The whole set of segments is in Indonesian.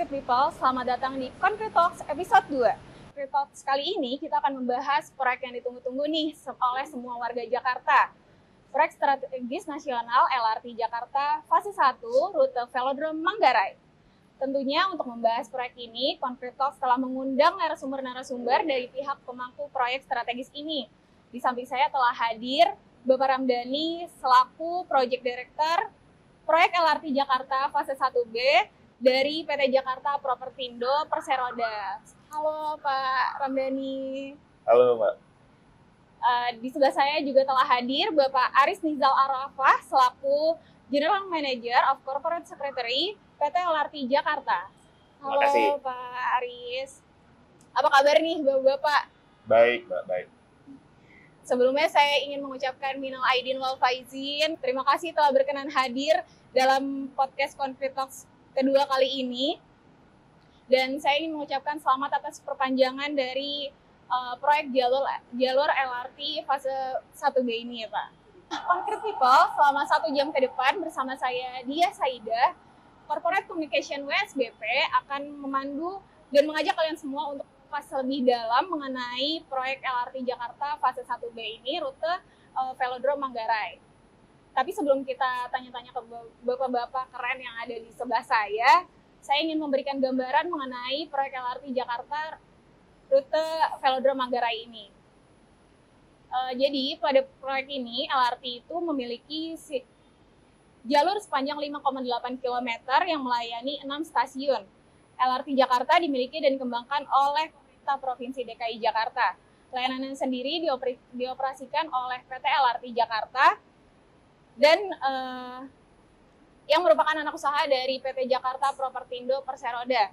Concrete People, selamat datang di Concrete Talks episode 2. Concrete Talks kali ini kita akan membahas proyek yang ditunggu-tunggu nih oleh semua warga Jakarta. Proyek strategis nasional LRT Jakarta fase 1 rute Velodrome Manggarai. Tentunya untuk membahas proyek ini, Concrete Talks telah mengundang narasumber-narasumber dari pihak pemangku proyek strategis ini. Di samping saya telah hadir Bapak Ramdhani selaku Project Director Proyek LRT Jakarta fase 1B dari PT Jakarta Propertindo Perseroda. Halo Pak Ramdhani. Halo Mbak. Di sebelah saya juga telah hadir Bapak Aris Nizal Arafah selaku General Manager of Corporate Secretary PT LRT Jakarta. Halo Pak Aris. Apa kabar nih Bapak-Bapak? Baik Mbak, baik. Sebelumnya saya ingin mengucapkan minal aidin wal faizin. Terima kasih telah berkenan hadir dalam podcast Concrete Talks kedua kali ini. Dan saya ingin mengucapkan selamat atas perpanjangan dari proyek jalur LRT fase 1B ini ya Pak. Concrete People, selama 1 jam ke depan bersama saya Dia Saidah, Corporate Communication WSBP akan memandu dan mengajak kalian semua untuk lebih dalam mengenai proyek LRT Jakarta fase 1B ini rute Velodrome Manggarai. Tapi sebelum kita tanya-tanya ke bapak-bapak keren yang ada di sebelah saya ingin memberikan gambaran mengenai proyek LRT Jakarta rute Velodrome Manggarai ini. Jadi pada proyek ini LRT itu memiliki jalur sepanjang 5,8 km yang melayani 6 stasiun. LRT Jakarta dimiliki dan dikembangkan oleh pemerintah Provinsi DKI Jakarta. Layanan sendiri dioperasikan oleh PT LRT Jakarta dan yang merupakan anak usaha dari PT Jakarta Propertindo Perseroda,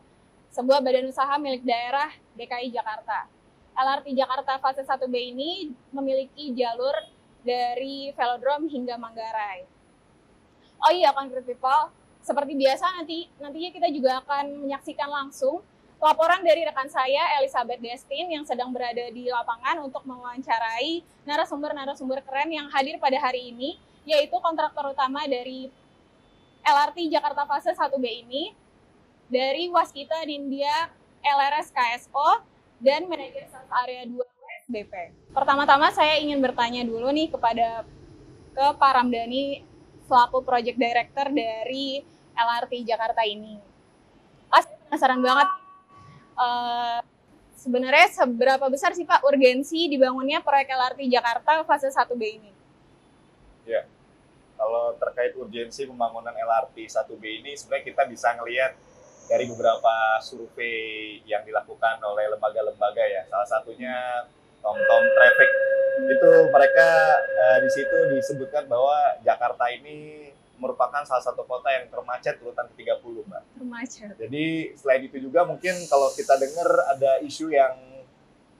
sebuah badan usaha milik daerah DKI Jakarta. LRT Jakarta fase 1B ini memiliki jalur dari Velodrome hingga Manggarai. Oh iya, Concrete People, seperti biasa nantinya kita juga akan menyaksikan langsung laporan dari rekan saya Elizabeth Destin yang sedang berada di lapangan untuk mewawancarai narasumber-narasumber keren yang hadir pada hari ini, yaitu kontraktor utama dari LRT Jakarta fase 1B ini dari Waskita Nindya LRS KSO dan manajer sales area 2 WSBP. Pertama-tama saya ingin bertanya dulu nih ke Pak Ramdhani selaku Project Director dari LRT Jakarta ini. Saya penasaran banget, sebenarnya seberapa besar sih Pak urgensi dibangunnya proyek LRT Jakarta fase 1B ini? Ya, kalau terkait urgensi pembangunan LRT 1B ini sebenarnya kita bisa ngelihat dari beberapa survei yang dilakukan oleh lembaga-lembaga ya. Salah satunya TomTom Traffic. Itu mereka di situ disebutkan bahwa Jakarta ini merupakan salah satu kota yang termacet urutan ke-30, Mbak. Termacet. Jadi selain itu juga mungkin kalau kita dengar ada isu yang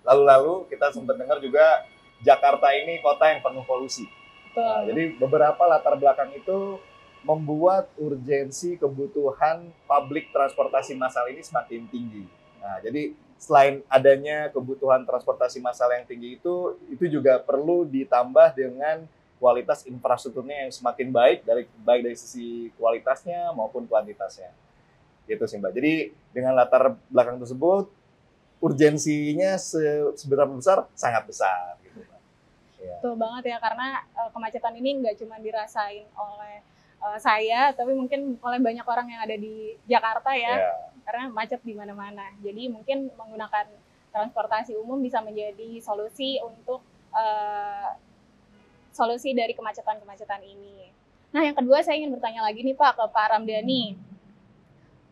lalu-lalu kita sempat dengar juga Jakarta ini kota yang penuh polusi. Nah, jadi beberapa latar belakang itu membuat urgensi kebutuhan publik transportasi massal ini semakin tinggi. Nah, jadi selain adanya kebutuhan transportasi massal yang tinggi itu juga perlu ditambah dengan kualitas infrastrukturnya yang semakin baik dari sisi kualitasnya maupun kuantitasnya. Gitu sih Mbak. Jadi dengan latar belakang tersebut urgensinya seberapa besar? Sangat besar gitu Mbak. Ya. Betul banget ya, karena kemacetan ini nggak cuma dirasain oleh saya, tapi mungkin oleh banyak orang yang ada di Jakarta ya. Karena macet di mana-mana. Jadi mungkin menggunakan transportasi umum bisa menjadi solusi untuk solusi dari kemacetan-kemacetan ini. Nah, yang kedua saya ingin bertanya lagi nih Pak ke Pak Ramdhani.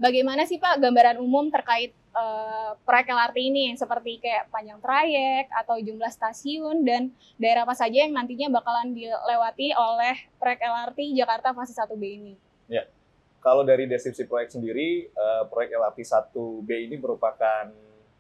Bagaimana sih Pak gambaran umum terkait proyek LRT ini, seperti kayak panjang trayek atau jumlah stasiun dan daerah apa saja yang nantinya bakalan dilewati oleh proyek LRT Jakarta fase 1B ini? Ya, kalau dari deskripsi proyek sendiri, proyek LRT 1B ini merupakan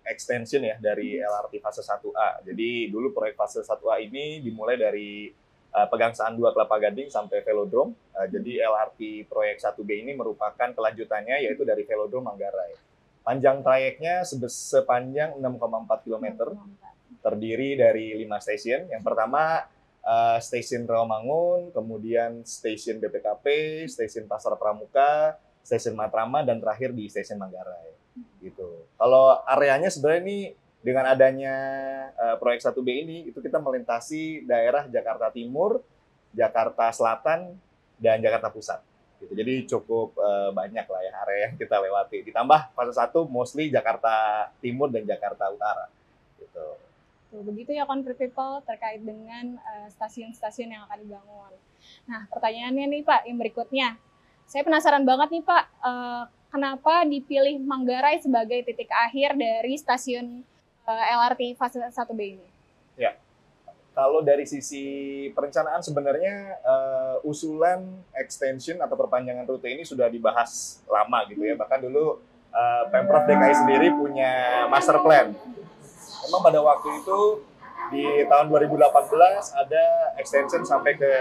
extension ya dari LRT fase 1A. Jadi dulu proyek fase 1A ini dimulai dari Pegangsaan 2 Kelapa Gading sampai Velodrome. Jadi LRT proyek 1B ini merupakan kelanjutannya yaitu dari Velodrome Manggarai. Panjang trayeknya sepanjang 6,4 km, terdiri dari 5 stasiun. Yang pertama stasiun Rawamangun, kemudian stasiun BPKP, stasiun Pasar Pramuka, stasiun Matraman, dan terakhir di stasiun Manggarai. Gitu. Kalau areanya sebenarnya ini dengan adanya proyek 1B ini, itu kita melintasi daerah Jakarta Timur, Jakarta Selatan, dan Jakarta Pusat. Gitu. Jadi cukup banyak lah ya area yang kita lewati. Ditambah fase 1 mostly Jakarta Timur dan Jakarta Utara. Gitu. Begitu ya Concrete People terkait dengan stasiun-stasiun yang akan dibangun. Nah, pertanyaannya nih Pak, yang berikutnya. Saya penasaran banget nih Pak, kenapa dipilih Manggarai sebagai titik akhir dari stasiun LRT fase 1B ini? Ya. Kalau dari sisi perencanaan sebenarnya usulan extension atau perpanjangan rute ini sudah dibahas lama gitu ya. Bahkan dulu Pemprov DKI sendiri punya master plan. Memang pada waktu itu di tahun 2018 ada extension sampai ke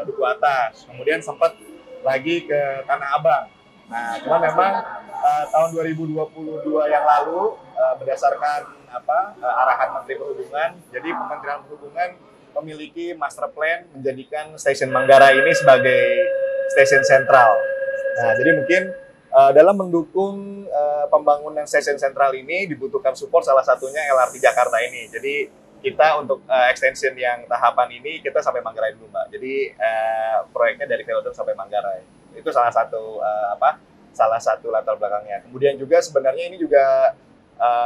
Duku Atas. Kemudian sempat lagi ke Tanah Abang. Nah, cuman memang tahun 2022 yang lalu berdasarkan arahan Menteri Perhubungan, jadi Kementerian Perhubungan memiliki master plan menjadikan stasiun Manggarai ini sebagai stasiun sentral. Nah, jadi mungkin dalam mendukung pembangunan stasiun sentral ini dibutuhkan support, salah satunya LRT Jakarta ini. Jadi kita untuk extension yang tahapan ini kita sampai Manggarai dulu, Mbak. Jadi proyeknya dari Velodrome sampai Manggarai. Itu salah satu latar belakangnya. Kemudian juga sebenarnya ini juga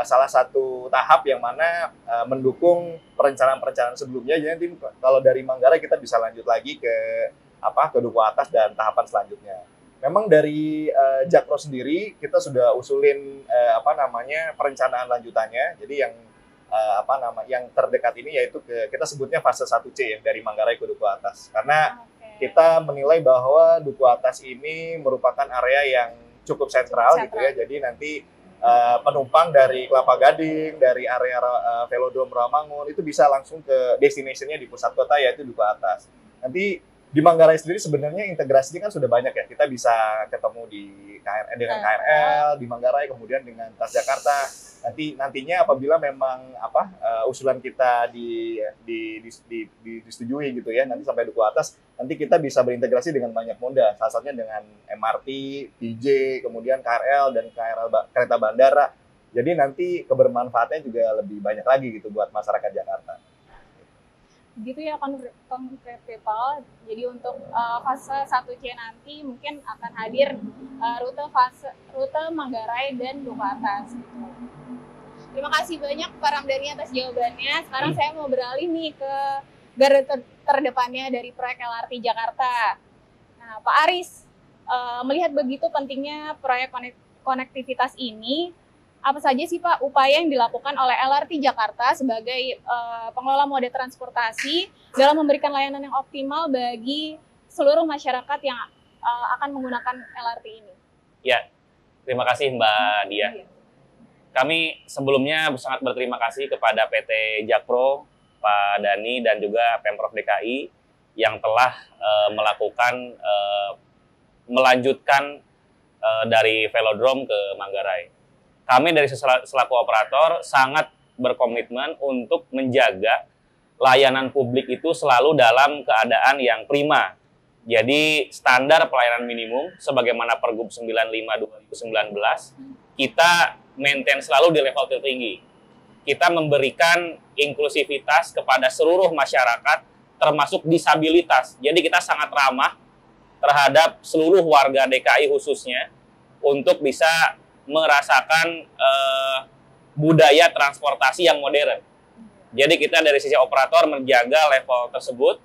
salah satu tahap yang mana mendukung perencanaan-perencanaan sebelumnya. Jadi nanti kalau dari Manggarai kita bisa lanjut lagi ke Duku Atas dan tahapan selanjutnya. Memang dari Jakpro sendiri kita sudah usulin perencanaan lanjutannya. Jadi yang terdekat ini yaitu kita sebutnya fase 1C yang dari Manggarai ke Duku Atas. Karena kita menilai bahwa Duku Atas ini merupakan area yang cukup sentral. Gitu ya. Jadi nanti penumpang dari Kelapa Gading, dari area Velodrome Rawamangun itu bisa langsung ke destination-nya di pusat kota yaitu Duku Atas. Nanti di Manggarai sendiri sebenarnya integrasinya kan sudah banyak ya. Kita bisa ketemu dengan KRL di Manggarai, kemudian dengan Transjakarta. Nantinya apabila memang usulan kita disetujui gitu ya, nanti sampai Duku Atas, nanti kita bisa berintegrasi dengan banyak moda, salah satunya dengan MRT, TJ, kemudian KRL dan kereta bandara. Jadi nanti kebermanfaatnya juga lebih banyak lagi gitu buat masyarakat Jakarta. Begitu ya Concrete People. Jadi untuk fase 1C nanti mungkin akan hadir rute Manggarai dan Duku Atas gitu. Terima kasih banyak Pak Ramdhani atas jawabannya. Sekarang saya mau beralih nih ke garda terdepannya dari proyek LRT Jakarta. Nah, Pak Aris, melihat begitu pentingnya proyek konektivitas ini, apa saja sih Pak upaya yang dilakukan oleh LRT Jakarta sebagai pengelola moda transportasi dalam memberikan layanan yang optimal bagi seluruh masyarakat yang akan menggunakan LRT ini? Ya, terima kasih Mbak Dia. Kami sebelumnya sangat berterima kasih kepada PT Jakpro, Pak Dhani, dan juga Pemprov DKI yang telah melanjutkan dari Velodrome ke Manggarai. Kami dari selaku operator sangat berkomitmen untuk menjaga layanan publik itu selalu dalam keadaan yang prima. Jadi standar pelayanan minimum sebagaimana Pergub 95/2019 kita maintain selalu di level tertinggi. Kita memberikan inklusivitas kepada seluruh masyarakat termasuk disabilitas. Jadi kita sangat ramah terhadap seluruh warga DKI khususnya untuk bisa merasakan budaya transportasi yang modern. Jadi kita dari sisi operator menjaga level tersebut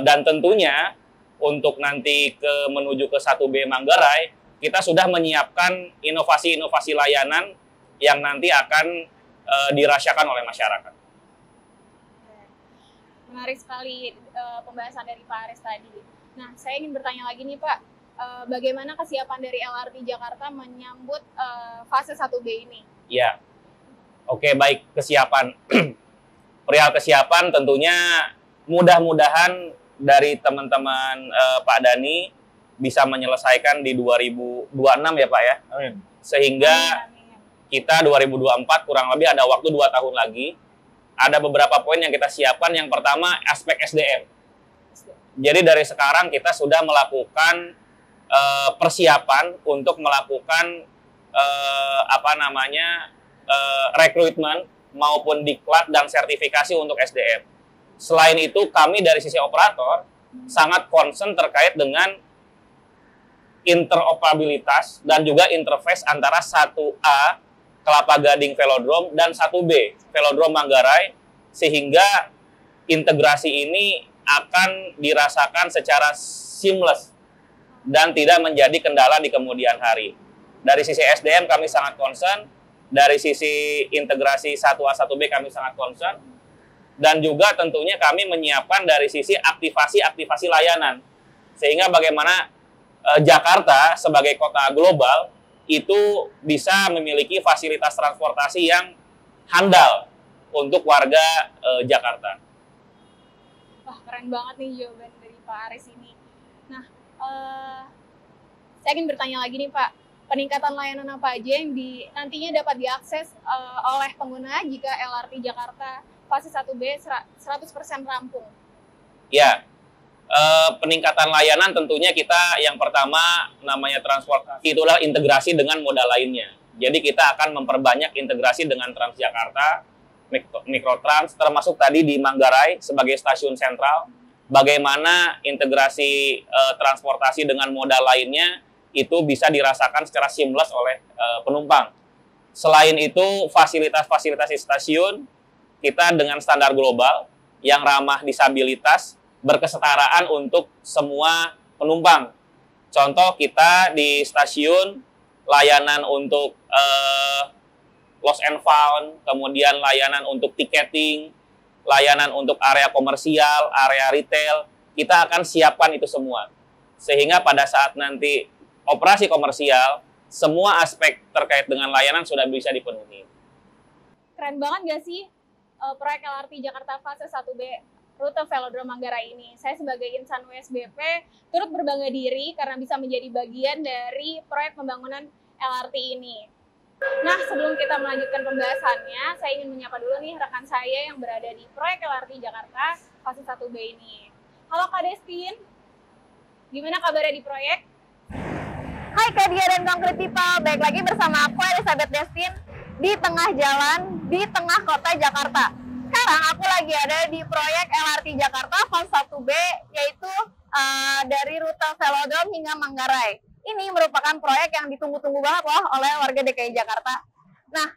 dan tentunya untuk nanti menuju ke 1B Manggarai kita sudah menyiapkan inovasi-inovasi layanan yang nanti akan dirasakan oleh masyarakat. Menarik sekali pembahasan dari Pak Aris tadi. Nah, saya ingin bertanya lagi nih Pak, bagaimana kesiapan dari LRT Jakarta menyambut fase 1B ini? Ya, oke, baik, kesiapan. Perihal kesiapan tentunya mudah-mudahan dari teman-teman Pak Dhani bisa menyelesaikan di 2026 ya Pak ya. Amin. Sehingga kita 2024 kurang lebih ada waktu 2 tahun lagi. Ada beberapa poin yang kita siapkan. Yang pertama aspek SDM. Jadi dari sekarang kita sudah melakukan persiapan untuk melakukan rekrutmen maupun diklat dan sertifikasi untuk SDM. Selain itu, kami dari sisi operator sangat concern terkait dengan interoperabilitas dan juga interface antara 1A Kelapa Gading Velodrome dan 1B Velodrome Manggarai, sehingga integrasi ini akan dirasakan secara seamless dan tidak menjadi kendala di kemudian hari. Dari sisi SDM kami sangat concern, dari sisi integrasi 1A 1B kami sangat concern, dan juga tentunya kami menyiapkan dari sisi aktivasi layanan, sehingga bagaimana Jakarta sebagai kota global itu bisa memiliki fasilitas transportasi yang handal untuk warga Jakarta. Wah, keren banget nih jawaban dari Pak Aris ini. Nah, saya ingin bertanya lagi nih Pak, peningkatan layanan apa aja yang nantinya dapat diakses oleh pengguna jika LRT Jakarta fase 1B 100% rampung? Ya, peningkatan layanan tentunya kita yang pertama namanya transportasi, itulah integrasi dengan moda lainnya. Jadi kita akan memperbanyak integrasi dengan Transjakarta, Mikrotrans, termasuk tadi di Manggarai sebagai stasiun sentral. Bagaimana integrasi transportasi dengan moda lainnya itu bisa dirasakan secara seamless oleh penumpang. Selain itu, fasilitas-fasilitas di stasiun kita dengan standar global yang ramah disabilitas, berkesetaraan untuk semua penumpang. Contoh kita di stasiun layanan untuk lost and found, kemudian layanan untuk tiketing, layanan untuk area komersial, area retail, kita akan siapkan itu semua. Sehingga pada saat nanti operasi komersial, semua aspek terkait dengan layanan sudah bisa dipenuhi. Keren banget nggak sih proyek LRT Jakarta fase 1B rute Velodrome Manggarai ini? Saya sebagai insan WSBP turut berbangga diri karena bisa menjadi bagian dari proyek pembangunan LRT ini. Nah, sebelum kita melanjutkan pembahasannya, saya ingin menyapa dulu nih rekan saya yang berada di proyek LRT Jakarta fase 1B ini. Halo Kak Destin, gimana kabarnya di proyek? Hai Kak Dia dan Concrete People, baik lagi bersama aku Elizabeth Destin di tengah jalan, di tengah kota Jakarta. Sekarang aku lagi ada di proyek LRT Jakarta fase 1B, yaitu dari rute Velodrome hingga Manggarai. Ini merupakan proyek yang ditunggu-tunggu banget loh oleh warga DKI Jakarta. Nah,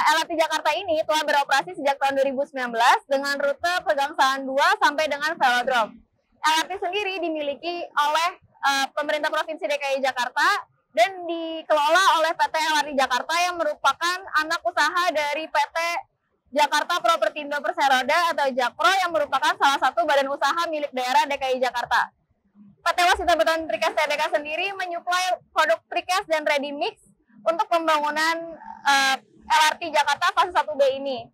LRT Jakarta ini telah beroperasi sejak tahun 2019 dengan rute Pegangsaan 2 sampai dengan Velodrome. LRT sendiri dimiliki oleh pemerintah Provinsi DKI Jakarta dan dikelola oleh PT LRT Jakarta yang merupakan anak usaha dari PT Jakarta Propertindo Perseroda atau Jakpro yang merupakan salah satu badan usaha milik daerah DKI Jakarta. PT Waskita Beton Precast Tbk sendiri menyuplai produk precast dan ready mix untuk pembangunan LRT Jakarta fase 1B ini.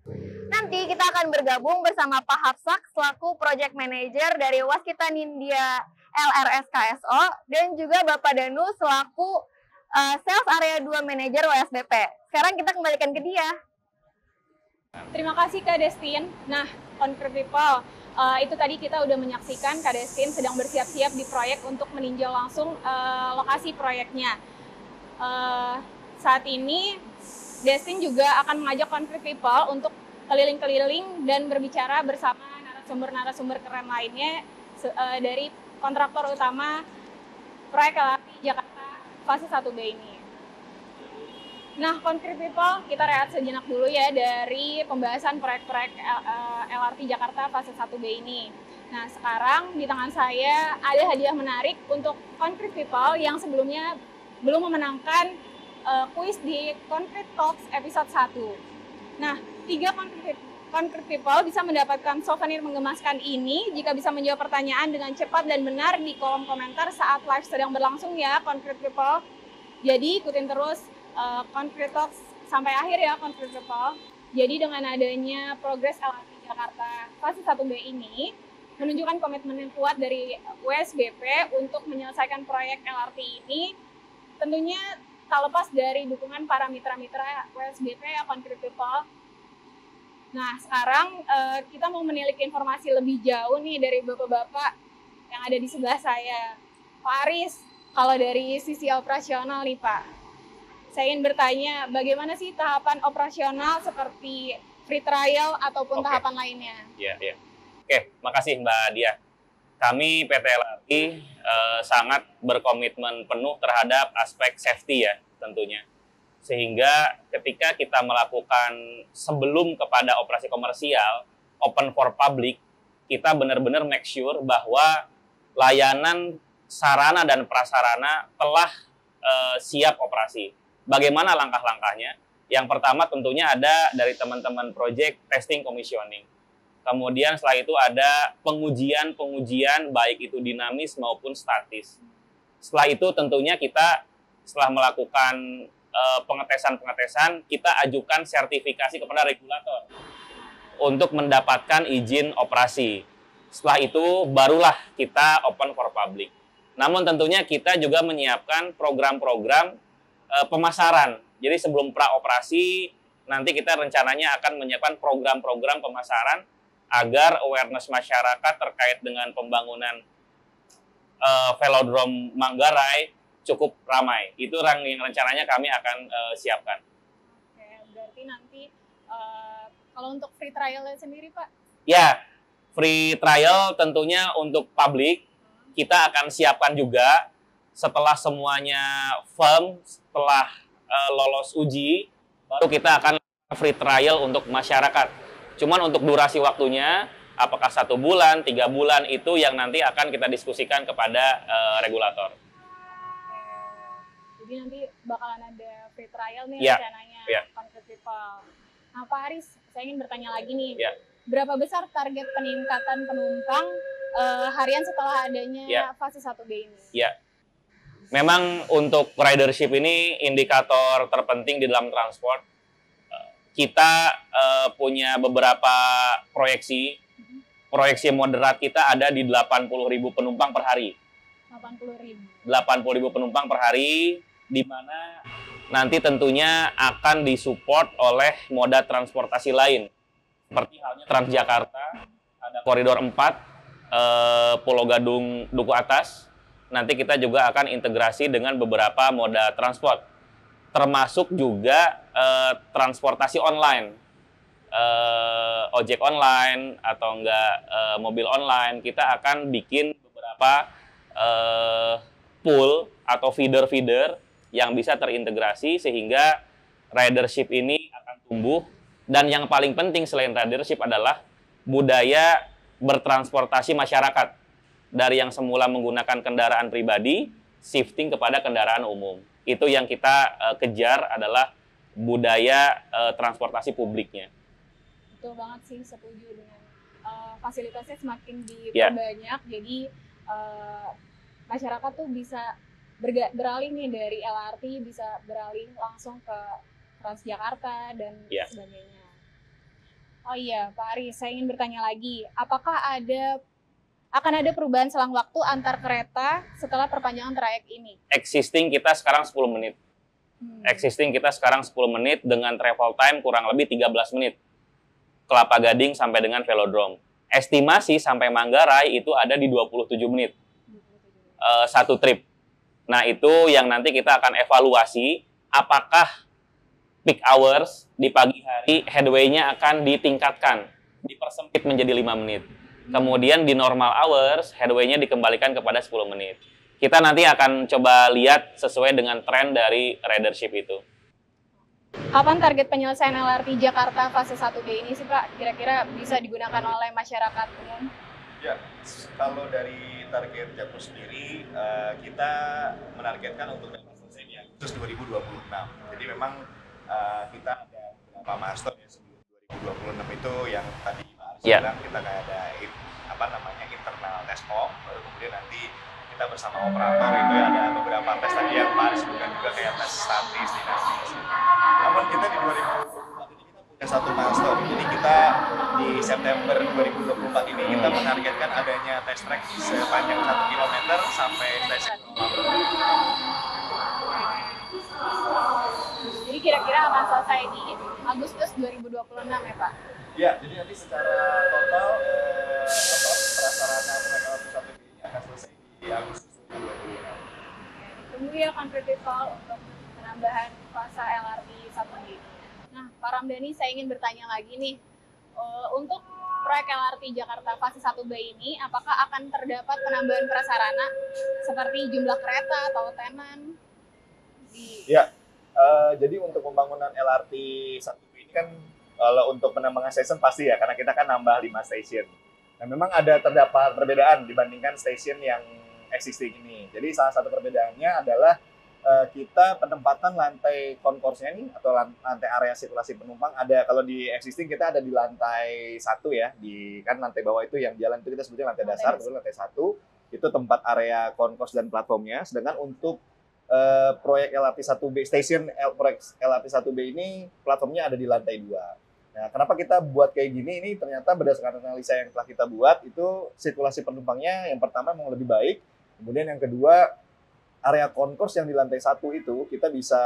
Nanti kita akan bergabung bersama Pak Hapsak selaku Project Manager dari Waskita Nindya LRS KSO dan juga Bapak Danu selaku Sales Area 2 Manager WSBP. Sekarang kita kembalikan ke dia. Terima kasih Kak Destin. Nah, Concrete People, itu tadi kita udah menyaksikan Kak Destin sedang bersiap-siap di proyek untuk meninjau langsung lokasi proyeknya. Saat ini Destin juga akan mengajak Concrete People untuk keliling-keliling dan berbicara bersama narasumber-narasumber keren lainnya dari kontraktor utama proyek LRT Jakarta fase 1B ini. Nah, Concrete People, kita rehat sejenak dulu ya dari pembahasan proyek-proyek LRT Jakarta fase 1B ini. Nah, sekarang di tangan saya ada hadiah menarik untuk Concrete People yang sebelumnya belum memenangkan kuis di Concrete Talks episode 1. Nah, 3 Concrete People bisa mendapatkan souvenir menggemaskan ini jika bisa menjawab pertanyaan dengan cepat dan benar di kolom komentar saat live sedang berlangsung ya, Concrete People. Jadi ikutin terus Concrete Talks sampai akhir ya, Concrete People. Jadi dengan adanya progres LRT Jakarta fase 1B ini menunjukkan komitmen yang kuat dari WSBP untuk menyelesaikan proyek LRT ini, tentunya tak lepas dari dukungan para mitra-mitra WSBP ya, Concrete People. Nah, sekarang kita mau menilik informasi lebih jauh nih dari bapak-bapak yang ada di sebelah saya. Pak Aris, Kalau dari sisi operasional nih Pak, saya ingin bertanya bagaimana sih tahapan operasional seperti free trial ataupun tahapan lainnya? Iya. Oke, makasih Mbak Dia. Kami PT LRT sangat berkomitmen penuh terhadap aspek safety ya tentunya. Sehingga ketika kita melakukan sebelum kepada operasi komersial, open for public, kita benar-benar make sure bahwa layanan sarana dan prasarana telah siap operasi. Bagaimana langkah-langkahnya? Yang pertama tentunya ada dari teman-teman project testing commissioning. Kemudian setelah itu ada pengujian baik itu dinamis maupun statis. Setelah itu tentunya kita setelah melakukan pengetesan, kita ajukan sertifikasi kepada regulator untuk mendapatkan izin operasi. Setelah itu barulah kita open for public. Namun tentunya kita juga menyiapkan program-program pemasaran. Jadi sebelum pra-operasi, nanti kita rencananya akan menyiapkan program-program pemasaran agar awareness masyarakat terkait dengan pembangunan Velodrome Manggarai cukup ramai. Itu yang rencananya kami akan siapkan. Oke, berarti nanti kalau untuk free trial sendiri Pak? Ya, free trial tentunya untuk publik kita akan siapkan juga setelah semuanya firm, setelah lolos uji, baru kita akan free trial untuk masyarakat. Cuman untuk durasi waktunya, apakah 1 bulan, 3 bulan, itu yang nanti akan kita diskusikan kepada regulator. Jadi nanti bakalan ada free trial nih rencananya, Concrete People. Nah Pak Aris, saya ingin bertanya lagi nih, berapa besar target peningkatan penumpang harian setelah adanya fase 1B ini? Ya, memang untuk ridership ini indikator terpenting di dalam transport. Kita punya beberapa proyeksi. Proyeksi moderat kita ada di 80.000 penumpang per hari. 80.000 penumpang per hari, di mana nanti tentunya akan disupport oleh moda transportasi lain. Seperti halnya Transjakarta, ada koridor 4, Pulau Gadung, Duku Atas. Nanti kita juga akan integrasi dengan beberapa moda transport. Termasuk juga transportasi online, ojek online atau enggak mobil online. Kita akan bikin beberapa pool atau feeder-feeder yang bisa terintegrasi sehingga ridership ini akan tumbuh. Dan yang paling penting selain ridership adalah budaya bertransportasi masyarakat. Dari yang semula menggunakan kendaraan pribadi, shifting kepada kendaraan umum. Itu yang kita kejar adalah budaya transportasi publiknya. Betul banget sih, setuju dengan fasilitasnya semakin diperbanyak, jadi masyarakat tuh bisa beralih nih dari LRT, bisa beralih langsung ke Transjakarta dan sebagainya. Oh iya, Pak Aris, saya ingin bertanya lagi, apakah akan ada perubahan selang waktu antar kereta setelah perpanjangan trayek ini? Existing kita sekarang 10 menit. Existing kita sekarang 10 menit dengan travel time kurang lebih 13 menit. Kelapa Gading sampai dengan Velodrome. Estimasi sampai Manggarai itu ada di 27 menit. Satu trip. Nah, itu yang nanti kita akan evaluasi apakah peak hours di pagi hari headway-nya akan ditingkatkan, dipersempit menjadi 5 menit. Kemudian di normal hours, headway-nya dikembalikan kepada 10 menit. Kita nanti akan coba lihat sesuai dengan tren dari ridership itu. Kapan target penyelesaian LRT Jakarta fase 1B ini sih Pak? Kira-kira bisa digunakan oleh masyarakat umum? Ya, kalau dari target Jakpro sendiri, kita menargetkan untuk dapat selesai di Agustus 2026. Jadi memang kita ada beberapa milestone ya sebelum 2026 itu yang tadi Pak Aris bilang kita kayak ada internal test home, baru kemudian nanti kita bersama operator itu ada beberapa tes tadi yang Pak Aris sebutkan juga kayak tes statis, dinamis. Namun kita di 2024 ini kita punya satu milestone. Jadi kita di September 2024 ini kita menargetkan adanya test track sepanjang 1 km sampai stasiun Romangun. Jadi kira-kira akan selesai di Agustus 2026 ya Pak? Ya, jadi nanti secara total prasarana penanggalan pusat ini akan selesai di Agustus 2026. ya Concrete People untuk penambahan fase LRT 1B ini. Nah, Pak Ramdhani, saya ingin bertanya lagi nih, untuk proyek LRT Jakarta fase 1B ini, apakah akan terdapat penambahan prasarana seperti jumlah kereta atau tenan? Ya, jadi untuk pembangunan LRT 1B ini kan kalau untuk penambangan stasiun pasti ya, karena kita kan nambah 5 stasiun. Nah, memang ada terdapat perbedaan dibandingkan stasiun yang existing ini. Jadi salah satu perbedaannya adalah kita penempatan lantai konkorsnya ini atau lantai area sirkulasi penumpang ada, kalau di existing kita ada di lantai 1 ya, di kan lantai bawah itu yang jalan itu kita sebutnya lantai dasar, kemudian lantai 1 itu tempat area konkors dan platformnya. Sedangkan untuk proyek LRT 1B proyek LRT 1B ini platformnya ada di lantai 2. Nah, kenapa kita buat kayak gini? Ini ternyata berdasarkan analisa yang telah kita buat itu sirkulasi penumpangnya yang pertama memang lebih baik, kemudian yang kedua area konkors yang di lantai 1 itu kita bisa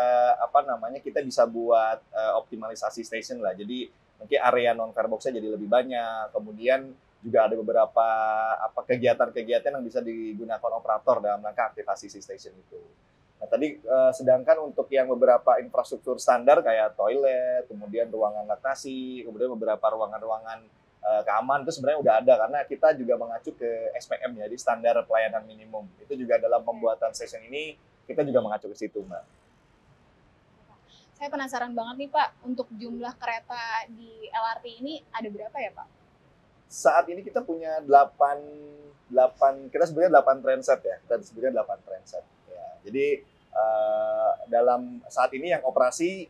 kita bisa buat optimalisasi station lah. Jadi mungkin area non car box-nya jadi lebih banyak. Kemudian juga ada beberapa kegiatan-kegiatan yang bisa digunakan operator dalam rangka aktivasi si station itu. Nah, tadi sedangkan untuk yang beberapa infrastruktur standar kayak toilet, kemudian ruangan laktasi, kemudian beberapa ruangan-ruangan keamanan itu sebenarnya udah ada, karena kita juga mengacu ke SPM ya, di standar pelayanan minimum. Itu juga dalam pembuatan stasiun ini kita juga mengacu ke situ, Mbak. Saya penasaran banget nih Pak, untuk jumlah kereta di LRT ini ada berapa ya Pak? Saat ini kita punya 8 kita sebutnya 8 transit ya. Kita sebutnya 8 transit. Ya, jadi dalam saat ini yang operasi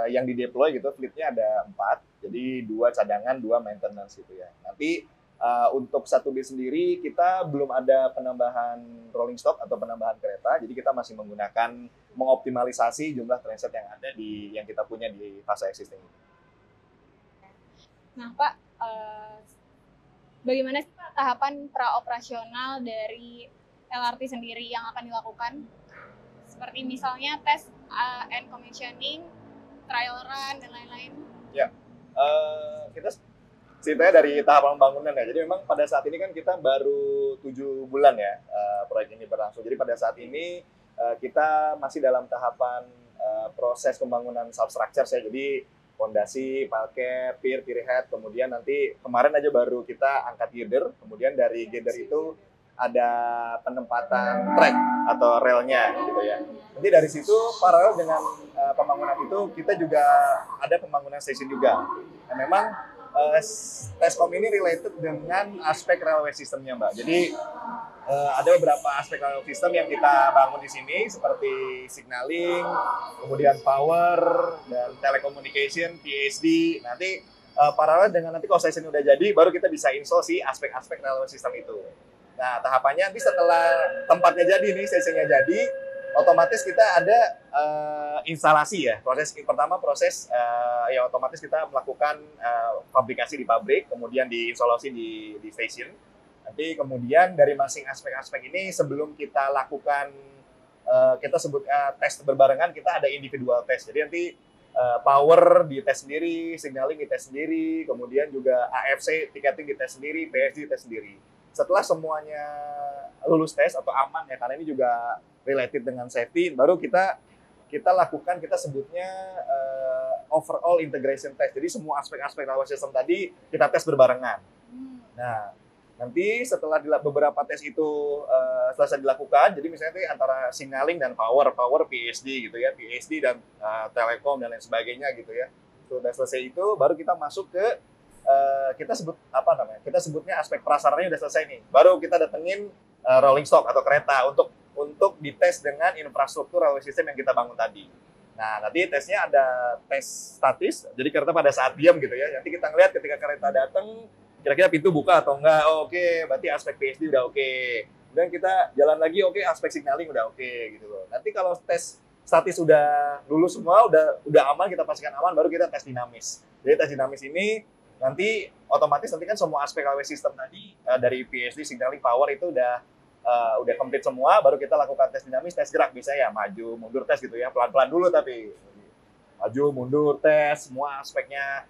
yang dideploy gitu fleetnya ada 4, jadi 2 cadangan, 2 maintenance gitu ya. Nanti untuk 1B sendiri kita belum ada penambahan rolling stock atau penambahan kereta, jadi kita masih mengoptimalisasi jumlah transit yang ada yang kita punya di fase existing. Nah Pak, bagaimana sih Pak tahapan praoperasional dari LRT sendiri yang akan dilakukan? Seperti misalnya tes and commissioning, trial run, dan lain-lain. Ya, kita ceritanya dari tahapan pembangunan ya. Jadi memang pada saat ini kan kita baru 7 bulan ya proyek ini berlangsung. Jadi pada saat ini kita masih dalam tahapan proses pembangunan substructure ya. Jadi fondasi, parket, pier head, kemudian nanti kemarin aja baru kita angkat girder, kemudian dari girder itu ada penempatan track atau relnya gitu ya. Nanti dari situ paralel dengan pembangunan itu kita juga ada pembangunan stasiun juga. Nah, memang Teskom ini related dengan aspek railway systemnya Mbak. Jadi ada beberapa aspek railway system yang kita bangun di sini seperti signaling, kemudian power dan telecommunication, PSD. Nanti paralel dengan nanti kalau stasiun udah jadi, baru kita bisa install si aspek-aspek railway system itu. Nah, tahapannya nanti setelah tempatnya jadi nih, stasiunnya jadi, otomatis kita ada instalasi ya. Proses ya otomatis kita melakukan fabrikasi di pabrik, kemudian diinstalasi di stasiun. Nanti kemudian dari masing aspek-aspek ini sebelum kita lakukan kita sebut tes berbarengan, kita ada individual tes. Jadi nanti power di tes sendiri, signaling di tes sendiri, kemudian juga AFC ticketing di tes sendiri, PSD di tes sendiri. Setelah semuanya lulus tes atau aman ya, karena ini juga related dengan safety, baru kita lakukan, kita sebutnya overall integration test. Jadi semua aspek-aspek railway system tadi kita tes berbarengan. Nah, nanti setelah beberapa tes itu selesai dilakukan, jadi misalnya antara signaling dan power PSD gitu ya, PSD dan telekom dan lain sebagainya gitu ya. Sudah selesai itu, baru kita masuk ke kita sebutnya aspek prasarananya udah selesai nih. Baru kita datengin rolling stock atau kereta untuk dites dengan infrastruktur railway system yang kita bangun tadi. Nah, nanti tesnya ada tes statis, jadi kereta pada saat diam gitu ya. Nanti kita ngeliat ketika kereta datang, kira-kira pintu buka atau enggak. Oh, oke, berarti aspek PSD udah oke. Dan kita jalan lagi, oke, aspek signaling udah oke gitu loh. Nanti kalau tes statis udah lulus semua, udah aman, kita pastikan aman, baru kita tes dinamis. Jadi tes dinamis ini nanti otomatis nanti kan semua aspek railway system tadi dari PSD, signaling, power itu udah komplit semua, baru kita lakukan tes dinamis, tes gerak bisa ya, maju, mundur tes gitu ya, pelan-pelan dulu tapi maju, mundur, tes, semua aspeknya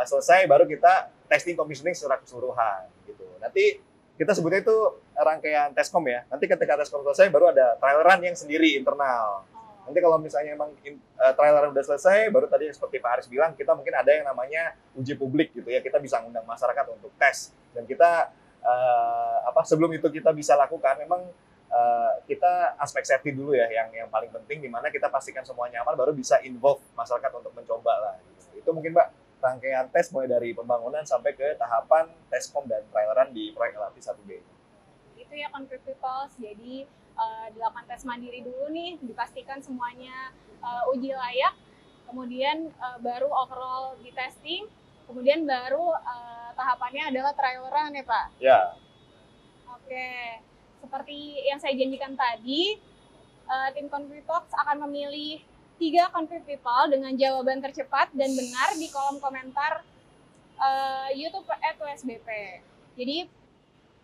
selesai, baru kita testing commissioning secara keseluruhan gitu. Nanti kita sebutnya itu rangkaian Tescom ya. Nanti ketika Tescom selesai baru ada trial run yang sendiri internal. Nanti kalau misalnya emang trial run udah selesai, baru tadi seperti Pak Aris bilang, kita mungkin ada yang namanya uji publik gitu ya. Kita bisa ngundang masyarakat untuk tes. Dan kita sebelum itu kita bisa lakukan, memang kita aspek safety dulu ya yang paling penting, di mana kita pastikan semua nyaman, baru bisa involve masyarakat untuk mencoba lah. Gitu. Itu mungkin Mbak rangkaian tes mulai dari pembangunan sampai ke tahapan Tescom dan trial run di proyek LRT 1B. Itu ya Concrete People. Jadi dilakukan tes mandiri dulu nih, dipastikan semuanya uji layak, kemudian baru overall di testing, kemudian baru tahapannya adalah trial run ya Pak? Ya. Oke, seperti yang saya janjikan tadi, tim Concrete Talks akan memilih 3 Concrete People dengan jawaban tercepat dan benar di kolom komentar YouTube @WSBP. Jadi,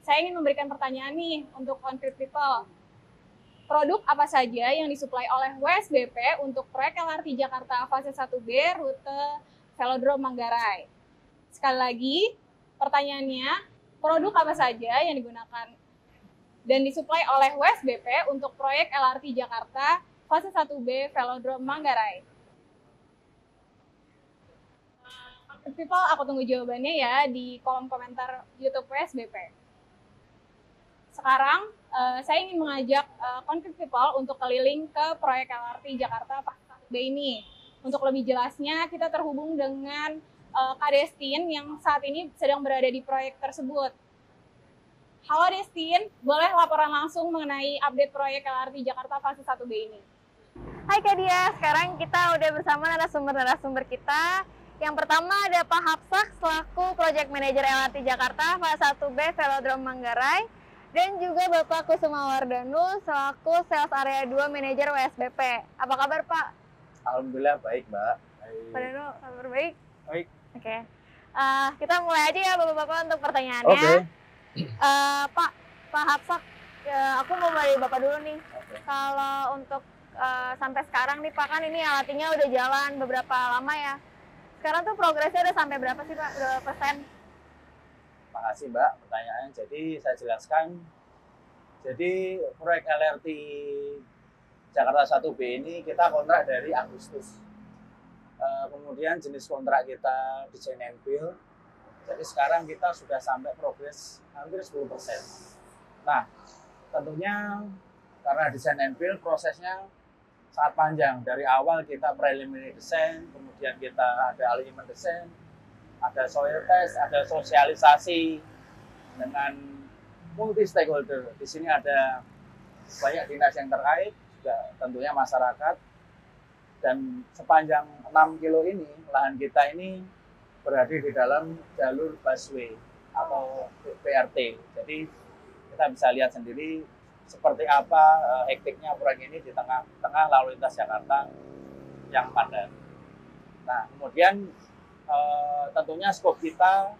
saya ingin memberikan pertanyaan nih untuk Concrete People. Produk apa saja yang disuplai oleh WSBP untuk proyek LRT Jakarta fase 1B rute Velodrome Manggarai? Sekali lagi, pertanyaannya, produk apa saja yang digunakan dan disuplai oleh WSBP untuk proyek LRT Jakarta fase 1B Velodrome Manggarai? People, aku tunggu jawabannya ya di kolom komentar YouTube WSBP. Sekarang, saya ingin mengajak Concrete People untuk keliling ke proyek LRT Jakarta fase 1B ini. Untuk lebih jelasnya, kita terhubung dengan Kak Destin yang saat ini sedang berada di proyek tersebut. Halo Destin, boleh laporan langsung mengenai update proyek LRT Jakarta fase 1B ini? Hai Kak Dia, sekarang kita udah bersama narasumber kita. Yang pertama ada Pak Hapsak selaku Project Manager LRT Jakarta fase 1B Velodrome Manggarai, dan juga Bapak Kusuma Wardanu selaku Sales Area 2 Manager WSBP. Apa kabar Pak? Alhamdulillah baik Mbak. Pak Danu, kabar baik? Baik. Oke. Kita mulai aja ya Bapak-Bapak untuk pertanyaannya. Pak Hapsak, aku mau dari Bapak dulu nih. Kalau untuk sampai sekarang nih Pak, kan ini LRT-nya udah jalan beberapa lama ya. Sekarang tuh progresnya udah sampai berapa sih Pak? Berapa persen? Makasih Mbak pertanyaannya. Jadi saya jelaskan. Jadi proyek LRT Jakarta 1B ini kita kontrak dari Agustus. Kemudian jenis kontrak kita desain and build. Jadi sekarang kita sudah sampai progres hampir 10%. Nah, tentunya karena desain and build prosesnya sangat panjang. Dari awal kita preliminary design, kemudian kita ada alignment design, ada soil test, ada sosialisasi dengan multi stakeholder. Di sini ada banyak dinas yang terkait, juga tentunya masyarakat. Dan sepanjang 6 kilo ini, lahan kita ini berada di dalam jalur busway atau PRT. Jadi kita bisa lihat sendiri seperti apa hektiknya proyek ini di tengah lalu lintas Jakarta yang padat. Nah, kemudian tentunya skop kita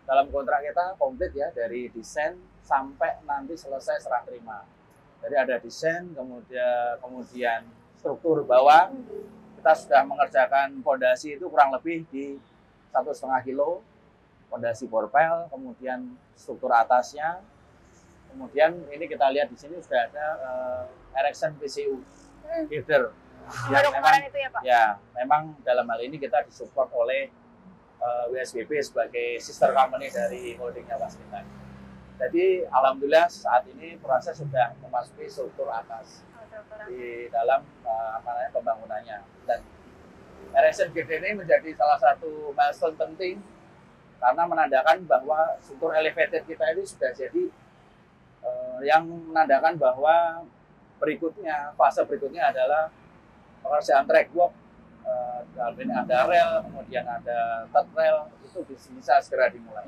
dalam kontrak kita komplit ya, dari desain sampai nanti selesai serah terima. Jadi ada desain, kemudian struktur bawah, kita sudah mengerjakan fondasi itu kurang lebih di 1,5 kilo, fondasi borpel, kemudian struktur atasnya, kemudian ini kita lihat di sini sudah ada erection PCU header. Baru kemarin itu ya Pak? Ya, memang dalam hal ini kita disupport oleh WSBP sebagai sister company dari holdingnya Waskita. Jadi alhamdulillah saat ini proses sudah memasuki struktur atas di dalam pembangunannya. Dan erection gate ini menjadi salah satu milestone penting karena menandakan bahwa struktur elevated kita ini sudah jadi yang menandakan bahwa fase berikutnya adalah pekerjaan track walk, ada rel, kemudian ada third rail, itu bisa segera dimulai.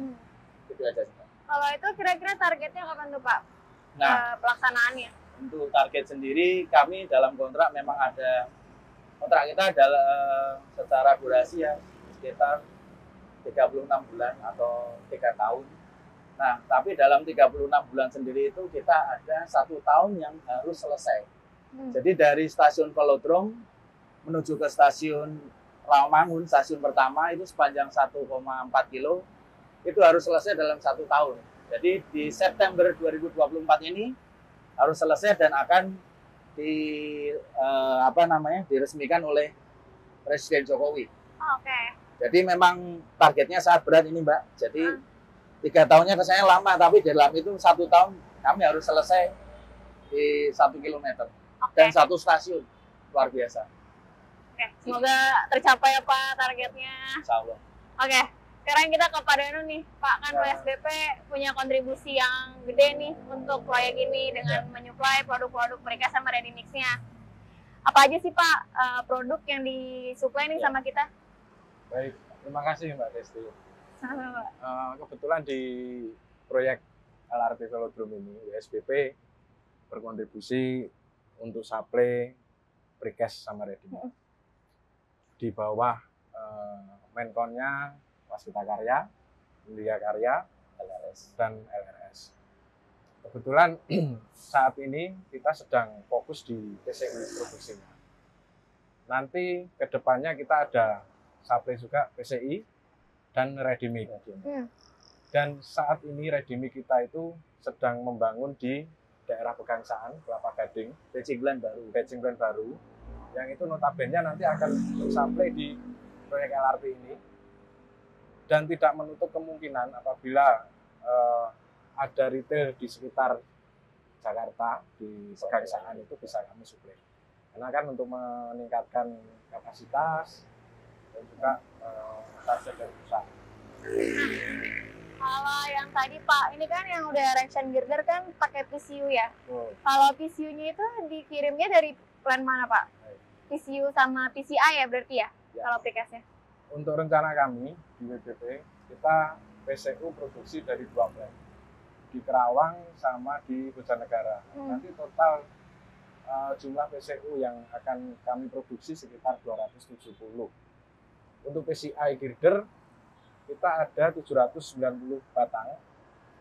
Itu aja sih. Kalau itu kira-kira targetnya kapan tuh Pak? Nah, pelaksanaannya? Untuk target sendiri kami dalam kontrak memang ada, kontrak kita adalah secara durasi ya sekitar 36 bulan atau 3 tahun. Nah, tapi dalam 36 bulan sendiri itu kita ada 1 tahun yang harus selesai. Jadi dari stasiun Velodrome menuju ke stasiun Rawamangun, stasiun pertama itu sepanjang 1,4 kilo, itu harus selesai dalam 1 tahun. Jadi di September 2024 ini harus selesai dan akan diresmikan oleh Presiden Jokowi. Oke. Jadi memang targetnya sangat berat ini, Mbak. Jadi 3 tahunnya kesannya lama, tapi dalam itu 1 tahun kami harus selesai di 1 kilometer dan 1 stasiun. Luar biasa. Oke, semoga tercapai ya Pak targetnya. Insya Allah. Oke, sekarang kita ke Pak Danu nih. Pak, kan OSBP punya kontribusi yang gede nih untuk proyek ini dengan menyuplai produk-produk mereka sama ready mix-nya. Apa aja sih Pak produk yang disuplai nih sama kita? Baik, terima kasih Mbak Desti. Sama Pak. Kebetulan di proyek LRT Velodrome ini, OSBP berkontribusi untuk supply precast sama ready mix. Di bawah Menkonnya Waskita Karya, India Karya, LRS, dan LRS. Kebetulan saat ini kita sedang fokus di PCU produksinya. Nanti ke depannya kita ada supply juga PCI dan ready mix. Dan saat ini ready mix kita itu sedang membangun di daerah Pegangsaan, Kelapa Gading, Batching plan baru. Yang itu notabene nanti akan mensuplai di proyek LRT ini. Dan tidak menutup kemungkinan apabila ada retail di sekitar Jakarta, di Pegangsaan itu bisa kami suplai. Karena kan untuk meningkatkan kapasitas dan juga target dari usaha. Kalau yang tadi Pak, ini kan yang udah Reaction Girder kan pakai PCU ya? Kalau PCU-nya itu dikirimnya dari plan mana Pak? PCU sama PCI ya berarti ya? Kalau precast-nya? Untuk rencana kami di WBP, kita PCU produksi dari 2 plan. Di Kerawang sama di Bojonegara. Nanti total jumlah PCU yang akan kami produksi sekitar 270. Untuk PCI girder, kita ada 790 batang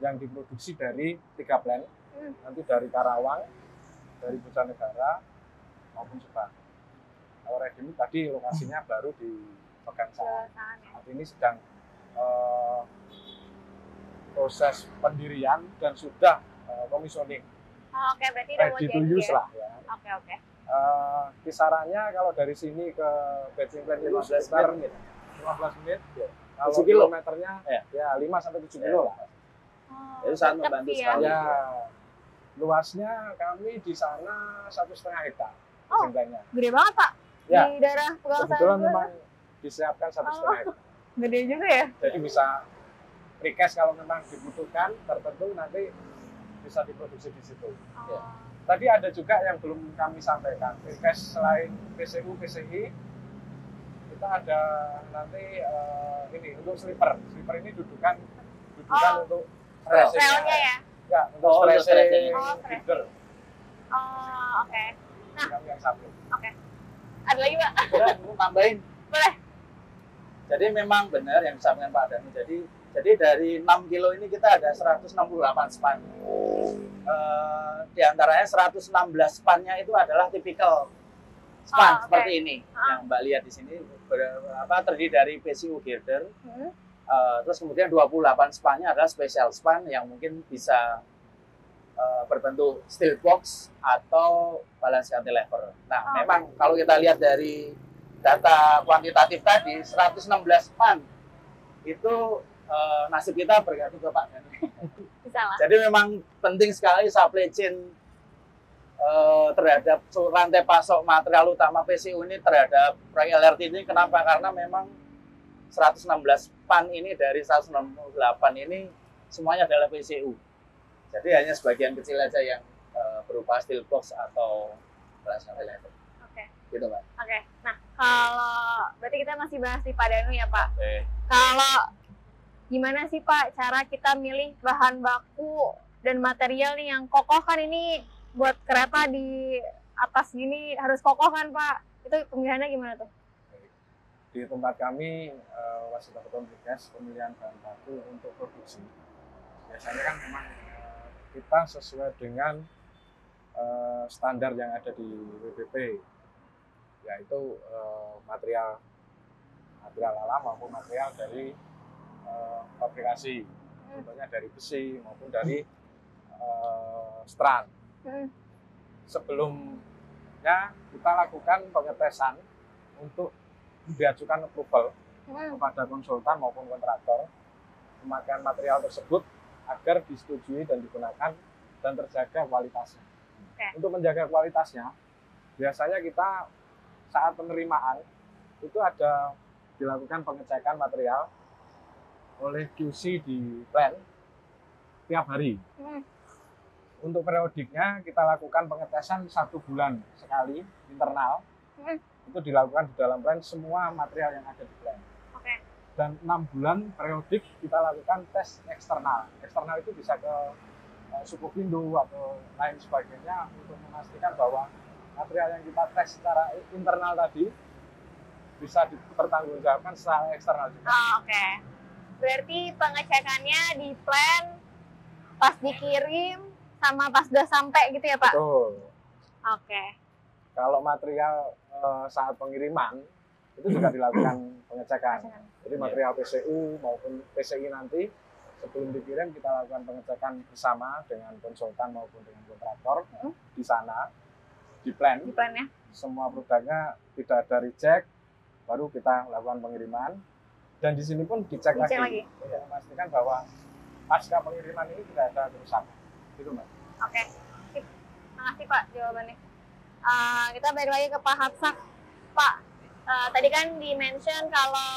yang diproduksi dari 3 plan. Nanti dari Karawang, dari Bojonegara, maupun Subang. Kalau ready mix tadi lokasinya baru di Pegangsaan. Saat ini sedang proses pendirian dan sudah commissioning. Oke, berarti udah mau ready to jadi use ya? lah ya. Oke. Kisarannya kalau dari sini ke batching plant itu sekitar 15 menit. Kalau 7 kilo. kilometernya ya 5 sampai 7 kilo lah. Itu sangat membantu sekali. Ya, luasnya kami di sana 1,5 hektar. Oh, gede banget Pak. Ya, di daerah Pegangsaan. kebetulan memang disiapkan 1,5 hektar. Gede juga ya? Jadi bisa precast kalau memang dibutuhkan tertentu nanti bisa diproduksi di situ. Ya. Tadi ada juga yang belum kami sampaikan. Precast selain PCU, PCI, kita ada nanti ini untuk sleeper. Sleeper ini dudukan untuk relnya ya? Ya, untuk stressing girder. Oke. Nah, kami yang supply. Oke. Ada lagi Pak? Boleh, tambahin. Boleh. Jadi memang benar yang disampaikan Pak Danu. Jadi dari 6 kilo ini kita ada 168 span. Di antaranya 116 spannya itu adalah tipikal span seperti ini yang Mbak lihat di sini terdiri dari PCU girder. Terus kemudian 28 spannya adalah special span yang mungkin bisa berbentuk steel box atau balance cantilever. Nah, memang kalau kita lihat dari data kuantitatif tadi 116 span itu nasib kita bergantung ke Pak Danu. Jadi memang penting sekali supply chain terhadap rantai pasok material utama PCU ini terhadap proyek LRT ini. Kenapa? Karena memang 116 span ini dari 168 ini semuanya adalah PCU. Jadi hanya sebagian kecil aja yang berupa steel box atau balance cantilever. Gitu Pak. Oke. Nah, kalau berarti kita masih bahas di Pak Danu ya Pak. Oke. Kalau gimana sih Pak cara kita milih bahan baku dan material nih yang kokoh, kan ini buat kereta di atas gini harus kokoh kan Pak? Itu pemilihannya gimana tuh? Di tempat kami Waskita Beton Precast, pemilihan bahan baku untuk produksi biasanya kan memang kita sesuai dengan standar yang ada di WBP, yaitu material alam maupun material dari fabrikasi. contohnya dari besi maupun dari strand. Sebelumnya kita lakukan pengetesan untuk diajukan approval kepada konsultan maupun kontraktor pemakaian material tersebut agar disetujui dan digunakan dan terjaga kualitasnya. Untuk menjaga kualitasnya, biasanya kita saat penerimaan itu ada dilakukan pengecekan material oleh QC di plant tiap hari. Untuk periodiknya kita lakukan pengetesan 1 bulan sekali internal. Itu dilakukan di dalam plant semua material yang ada di plant. Dan 6 bulan periodik kita lakukan tes eksternal. Eksternal itu bisa ke suku Indo atau lain sebagainya untuk memastikan bahwa material yang kita tes secara internal tadi bisa dipertanggungjawabkan secara eksternal juga. Berarti pengecekannya di plant pas dikirim sama pas udah sampai gitu ya Pak? Betul. Kalau material saat pengiriman itu juga dilakukan pengecekan. Jadi material PCU maupun PCI nanti sebelum dikirim kita lakukan pengecekan bersama dengan konsultan maupun dengan kontraktor di sana, di plant ya. Semua produknya tidak ada reject, baru kita lakukan pengiriman. Dan di sini pun dicek lagi untuk memastikan bahwa pasca pengiriman ini tidak ada kerusakan. Gitu Mbak. Sip. Makasih Pak jawabannya. Kita balik lagi ke Pak Hapsak. Pak, tadi kan di-mention kalau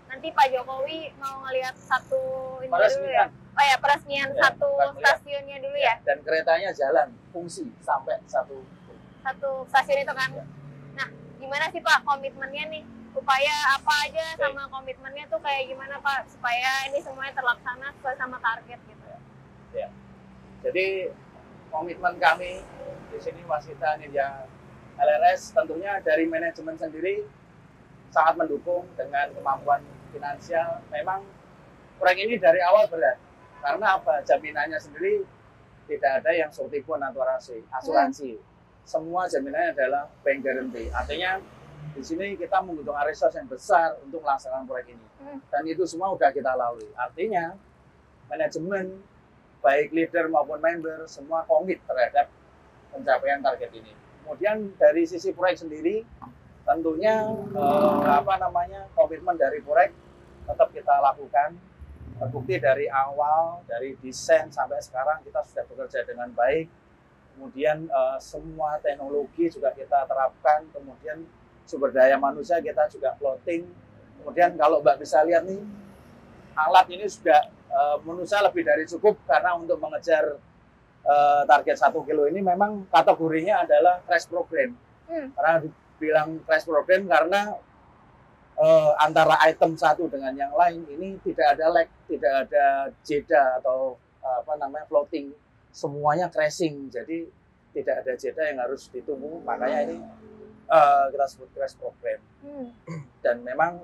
nanti Pak Jokowi mau ngelihat satu ini dulu ya. Peresmian satu stasiunnya dulu ya. Dan keretanya jalan, fungsi sampai satu stasiun itu kan. Nah, gimana sih Pak komitmennya nih? Upaya apa aja sama komitmennya tuh kayak gimana Pak supaya ini semuanya terlaksana sesuai sama target gitu. Jadi komitmen kami di sini Wasita Nindya LRS tentunya dari manajemen sendiri sangat mendukung dengan kemampuan finansial. Memang proyek ini dari awal berat. Karena apa? Jaminannya sendiri tidak ada yang surety bond atau asuransi. Semua jaminannya adalah bank guarantee. Artinya di sini kita membutuhkan resource yang besar untuk melaksanakan proyek ini. Dan itu semua sudah kita lalui. Artinya manajemen baik leader maupun member semua komit terhadap pencapaian target ini. Kemudian dari sisi proyek sendiri tentunya komitmen dari proyek tetap kita lakukan. Terbukti dari awal dari desain sampai sekarang kita sudah bekerja dengan baik. Kemudian semua teknologi juga kita terapkan. Kemudian sumber daya manusia kita juga plotting. Kemudian kalau Mbak bisa lihat nih, alat ini sudah menurut saya lebih dari cukup karena untuk mengejar target 1 kilo ini memang kategorinya adalah crash program. Karena dibilang crash program karena antara item satu dengan yang lain ini tidak ada lag, tidak ada jeda atau floating, semuanya crashing. Jadi tidak ada jeda yang harus ditunggu, makanya ini kita sebut crash program. Dan memang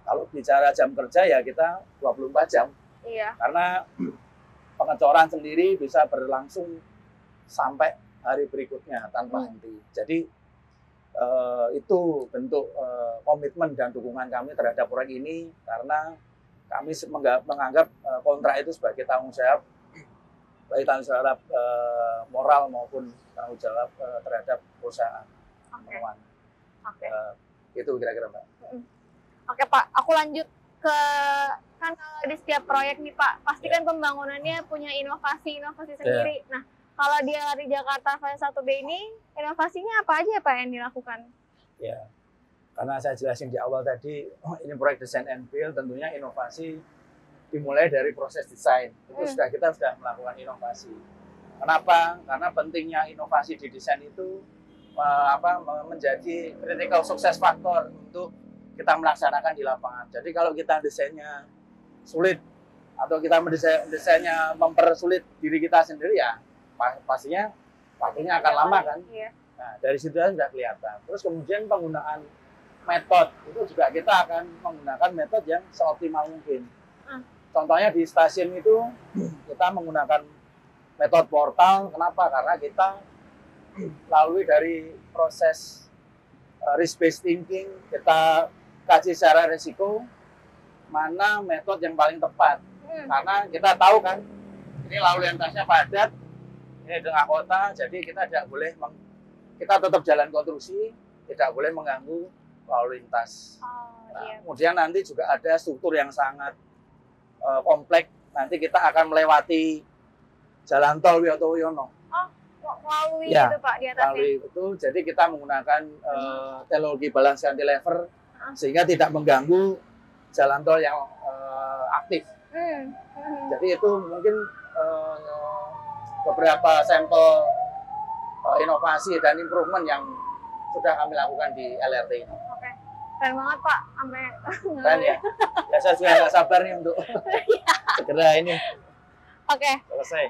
kalau bicara jam kerja ya kita 24 jam. Karena pengecoran sendiri bisa berlangsung sampai hari berikutnya tanpa henti. Jadi itu bentuk komitmen dan dukungan kami terhadap proyek ini karena kami menganggap kontrak itu sebagai tanggung jawab, baik tanggung jawab moral maupun tanggung jawab terhadap perusahaan. Itu kira-kira Mbak. Oke Pak, aku lanjut ke kan kalau di setiap proyek nih Pak, pasti kan pembangunannya punya inovasi sendiri. Nah, kalau di LRT Jakarta Fase 1B ini, inovasinya apa aja Pak yang dilakukan? Ya, karena saya jelasin di awal tadi, ini proyek desain and build, tentunya inovasi dimulai dari proses desain. Itu kita sudah melakukan inovasi. Kenapa? Karena pentingnya inovasi di desain itu menjadi critical success factor untuk kita melaksanakan di lapangan. Jadi kalau kita desainnya sulit atau kita mendesainnya mempersulit diri kita sendiri ya pastinya waktunya akan lama kan. Nah, dari situ sudah kelihatan. Terus kemudian penggunaan metode itu juga kita akan menggunakan metode yang seoptimal mungkin. Contohnya di stasiun itu kita menggunakan metode portal. Kenapa? Karena kita lalui dari proses risk based thinking, kita kaji secara risiko mana metode yang paling tepat Karena kita tahu kan, ini lalu lintasnya padat, ini di tengah kota, jadi kita tidak boleh kita tetap jalan konstruksi, tidak boleh mengganggu lalu lintas. Nah, kemudian nanti juga ada struktur yang sangat kompleks. Nanti kita akan melewati jalan tol Wiyoto Wiono. Melalui Ya, itu Pak di atasnya. melalui itu, jadi kita menggunakan teknologi balance cantilever sehingga tidak mengganggu jalan tol yang aktif. Jadi itu mungkin beberapa sampel inovasi dan improvement yang sudah kami lakukan di LRT ini. Oke, keren banget Pak, sampai Keren ya? Ya saya juga nggak sabar nih untuk segera ini Oke, selesai.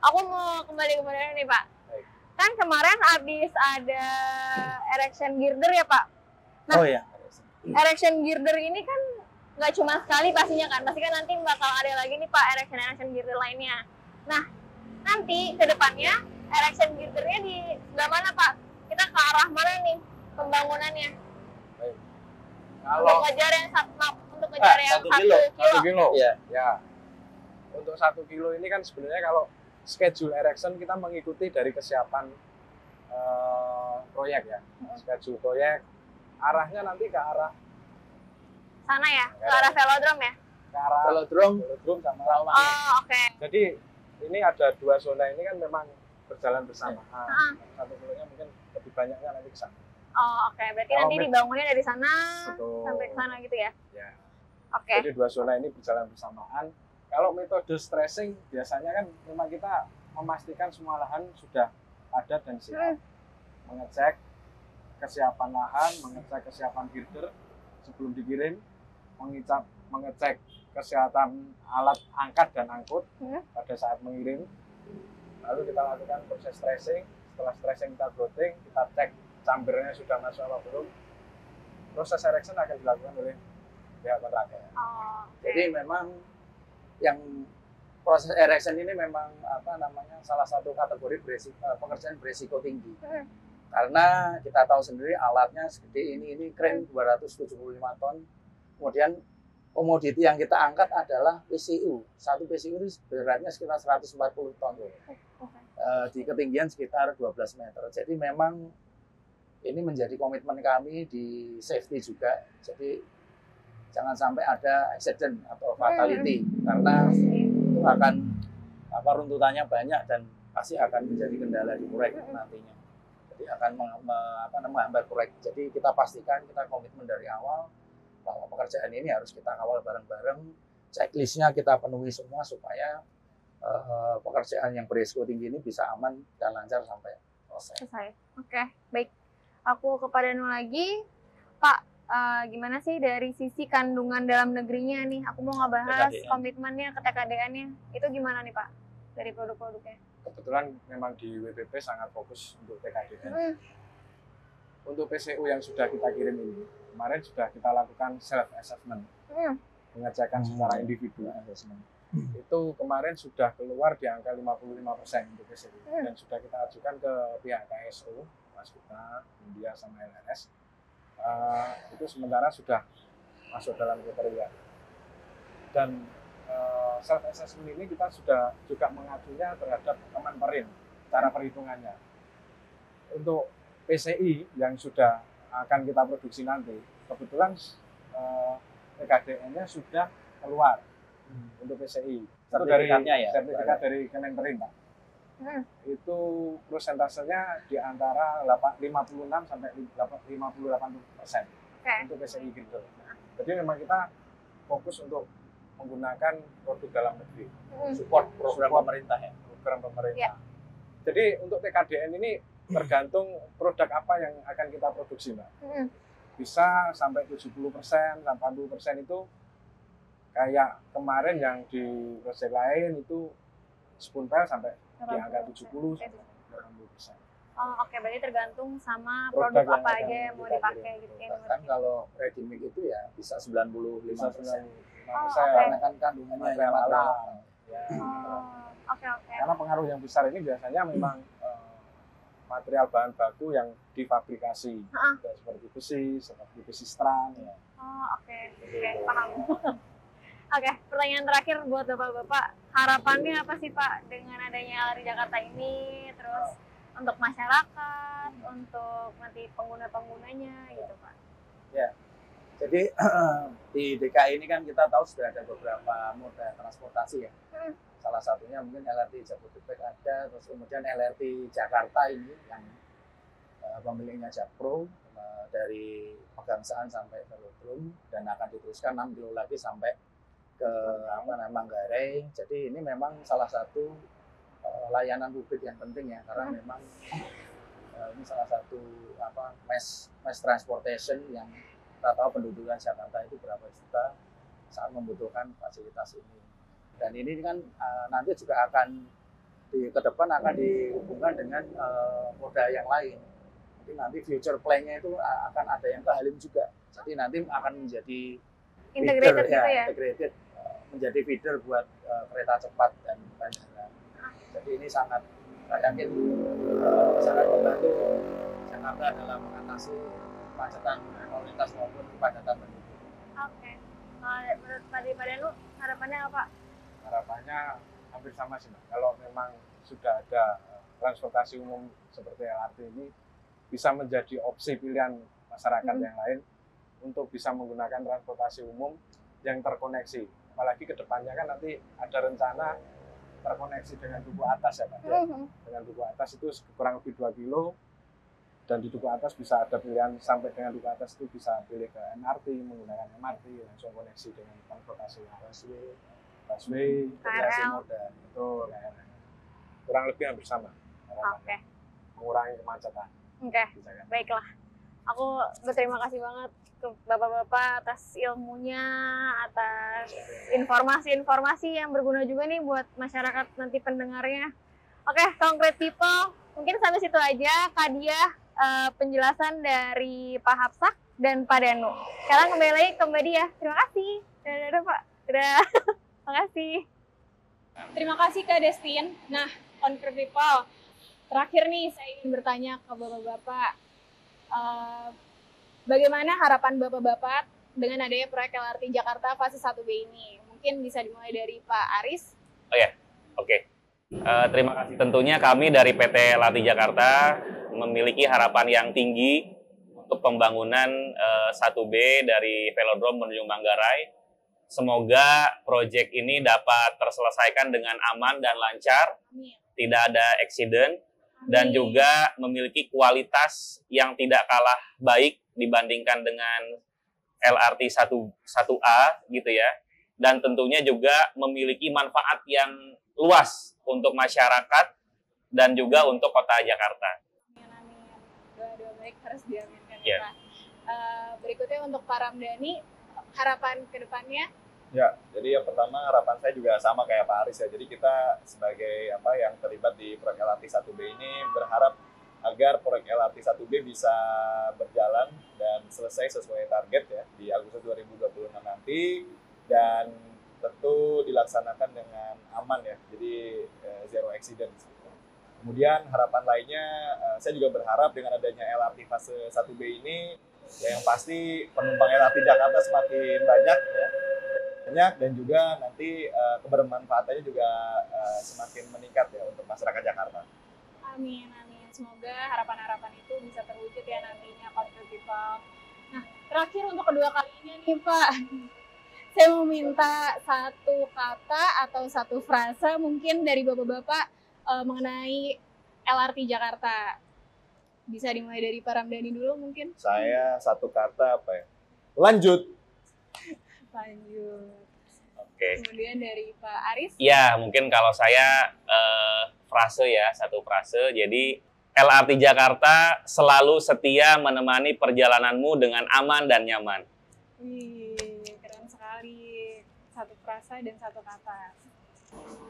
aku mau kembali ke modern nih Pak. Baik. Kan kemarin habis ada erection girder ya Pak. Nah, Oh ya. erection girder ini kan nggak cuma sekali pastinya kan, pasti kan nanti bakal ada lagi nih Pak erection girder lainnya. Nah, nanti ke depannya erection girdernya di sebelah mana Pak? Kita ke arah mana nih pembangunannya? Baik. Untuk ngejar yang Satu kilo. 1 kilo. Iya. Ya. Untuk 1 kilo ini kan sebenarnya kalau schedule erection kita mengikuti dari kesiapan proyek ya. Schedule proyek arahnya nanti ke arah Sana ya, ke arah velodrome ya? Velodrome sama Rawamangun. Oh, oke. Jadi ini ada 2 zona ini kan memang berjalan bersamaan. 1 kilonya mungkin lebih banyaknya nanti ke sana. Oh, oke. Berarti Kalau nanti dibangunnya dari sana Betul. sampai ke sana gitu ya? Ya. Oke. Jadi 2 zona ini berjalan bersamaan. Kalau metode stressing biasanya kan memang kita memastikan semua lahan sudah ada dan siap. Mengecek kesiapan lahan, mengecek kesiapan girder sebelum dikirim, mengecek kesehatan alat angkat dan angkut pada saat mengirim. Lalu kita lakukan proses stressing. Setelah stressing kita grouting, kita cek chambernya sudah masuk apa belum. Proses erection akan dilakukan oleh pihak kontraktor. Oh, Jadi memang yang proses erection ini memang salah satu kategori pekerjaan beresiko tinggi. Karena kita tahu sendiri alatnya segede ini crane 275 ton. Kemudian komoditi yang kita angkat adalah PCU. Satu PCU itu beratnya sekitar 140 ton. Di ketinggian sekitar 12 meter. Jadi memang ini menjadi komitmen kami di safety juga. Jadi jangan sampai ada accident atau fatality karena itu akan runtutannya banyak dan pasti akan menjadi kendala di proyek nantinya. Jadi akan menghambat proyek. Jadi kita pastikan, kita komitmen dari awal bahwa pekerjaan ini harus kita kawal bareng-bareng. Checklistnya kita penuhi semua supaya pekerjaan yang berisiko tinggi ini bisa aman dan lancar sampai selesai. Oke, baik. Aku kepada Nur lagi, Pak. Gimana sih dari sisi kandungan dalam negerinya nih? Aku mau ngebahas TKDN. komitmennya ke TKDN-nya. Itu gimana nih Pak? Dari produk-produknya? Kebetulan memang di WPP sangat fokus untuk TKDN. Untuk PCU yang sudah kita kirim ini, kemarin sudah kita lakukan self-assessment. Pengecekan secara individu. Itu kemarin sudah keluar di angka 55% untuk PCU. Dan sudah kita ajukan ke pihak KSO, Waskita, India, sama LRS. Itu sementara sudah masuk dalam kriteria. Dan self assessment ini kita sudah juga mengajunya terhadap Kemenperin cara perhitungannya. Untuk PCI yang sudah akan kita produksi nanti, kebetulan TKDN-nya sudah keluar untuk PCI. Itu dari sertifikat dari Kemenperin, Pak. Itu prosentasenya di antara 56 sampai 58% untuk PCI gitu. Jadi memang kita fokus untuk menggunakan produk dalam negeri, Support program pemerintah ya. program pemerintah. Jadi untuk TKDN ini tergantung produk apa yang akan kita produksi, Mbak. Bisa sampai 70%, 80% itu kayak kemarin yang di proyek lain itu spoonpel sampai di angka 70 sampai 80%. Oh, oke, berarti tergantung sama produk apa aja yang mau dipakai gitu ya. Bahkan kalau ready mix itu ya bisa 95%. Karena kan kandungannya material yang alam. alam. Ya. Oke. Karena pengaruh yang besar ini biasanya memang material bahan baku yang difabrikasi, seperti besi strand. Ya. Oke, paham. Oke, pertanyaan terakhir buat Bapak-Bapak. Harapannya apa sih Pak dengan adanya LRT Jakarta ini? Terus untuk masyarakat, untuk nanti pengguna-penggunanya gitu Pak. Ya, jadi di DKI ini kan kita tahu sudah ada beberapa moda transportasi ya. Salah satunya mungkin LRT Jabodebek ada, terus kemudian LRT Jakarta ini yang pemiliknya Jakpro dari Pegangsaan sampai Velodrome dan akan diteruskan 6 kilo lagi sampai ke Manggarai. Jadi ini memang salah satu layanan publik yang penting ya, karena memang ini salah satu mass transportation yang kita tahu pendudukan Jakarta itu berapa juta, sangat membutuhkan fasilitas ini. Dan ini kan nanti juga akan ke depan akan dihubungkan dengan moda yang lain. Jadi nanti future plan-nya itu akan ada yang ke Halim juga. Jadi nanti akan menjadi Integrated feeder, gitu ya? Integrated, menjadi feeder buat kereta cepat dan bandara. Jadi ini sangat, saya yakin sangat membantu Jakarta dalam mengatasi kemacetan lalu lintas maupun kepadatan penduduk. Oke. Menurut Pak Danu, harapannya apa? Harapannya hampir sama sih, Mbak. Kalau memang sudah ada transportasi umum seperti LRT ini, bisa menjadi opsi pilihan masyarakat yang lain untuk bisa menggunakan transportasi umum yang terkoneksi. Apalagi ke depannya kan nanti ada rencana terkoneksi dengan Duku Atas ya Pak. Dengan Duku Atas itu kurang lebih 2 kilo, dan di Duku Atas bisa ada pilihan sampai dengan Duku Atas itu bisa pilih ke MRT, menggunakan MRT, langsung koneksi dengan transportasi busway, Integrasi KRL. moda. itu kurang lebih hampir sama. Oke. Mengurangi kemacetan Oke. di Jakarta. Baiklah. Aku berterima kasih banget ke Bapak-bapak atas ilmunya, atas informasi-informasi yang berguna juga nih buat masyarakat nanti pendengarnya. Oke, Concrete People, mungkin sampai situ aja Kak Dia penjelasan dari Pak Hapsak dan Pak Danu. Sekarang kembali lagi ke Mbak Dia. Terima kasih. Dadah Pak. Dadah. Terima kasih. Terima kasih Kak Destin. Nah, Concrete People, terakhir nih saya ingin bertanya ke Bapak-Bapak. Bagaimana harapan Bapak-Bapak dengan adanya proyek LRT Jakarta fase 1B ini? Mungkin bisa dimulai dari Pak Aris. Oh ya, oke. Terima kasih. Tentunya kami dari PT LRT Jakarta memiliki harapan yang tinggi untuk pembangunan 1B dari Velodrome menuju Manggarai. Semoga proyek ini dapat terselesaikan dengan aman dan lancar, tidak ada accident, dan juga memiliki kualitas yang tidak kalah baik dibandingkan dengan LRT 1A gitu ya. Dan tentunya juga memiliki manfaat yang luas untuk masyarakat dan juga untuk kota Jakarta. Amin. Doa-doa baik harus diaminkan. Ya. Pak. Berikutnya untuk Pak Ramdhani, harapan ke depannya. Ya, jadi yang pertama harapan saya juga sama kayak Pak Aris ya. Jadi kita sebagai yang terlibat di proyek LRT 1B ini berharap agar proyek LRT 1B bisa berjalan dan selesai sesuai target ya di Agustus 2026 nanti, dan tentu dilaksanakan dengan aman ya. Jadi zero accident. Kemudian harapan lainnya saya juga berharap dengan adanya LRT fase 1B ini ya, yang pasti penumpang LRT Jakarta semakin banyak ya. Dan juga nanti kebermanfaatannya juga semakin meningkat ya untuk masyarakat Jakarta. Amin. Semoga harapan-harapan itu bisa terwujud ya nantinya, Concrete People. Nah, terakhir untuk kedua kalinya nih Pak, saya mau minta satu kata atau satu frase mungkin dari Bapak-Bapak mengenai LRT Jakarta. Bisa dimulai dari Pak Ramdhani dulu mungkin. Saya satu kata lanjut. Lanjut. Oke. Kemudian dari Pak Aris. Ya, mungkin kalau saya satu frase. Jadi LRT Jakarta selalu setia menemani perjalananmu dengan aman dan nyaman. Wih, keren sekali. Satu frasa dan satu kata.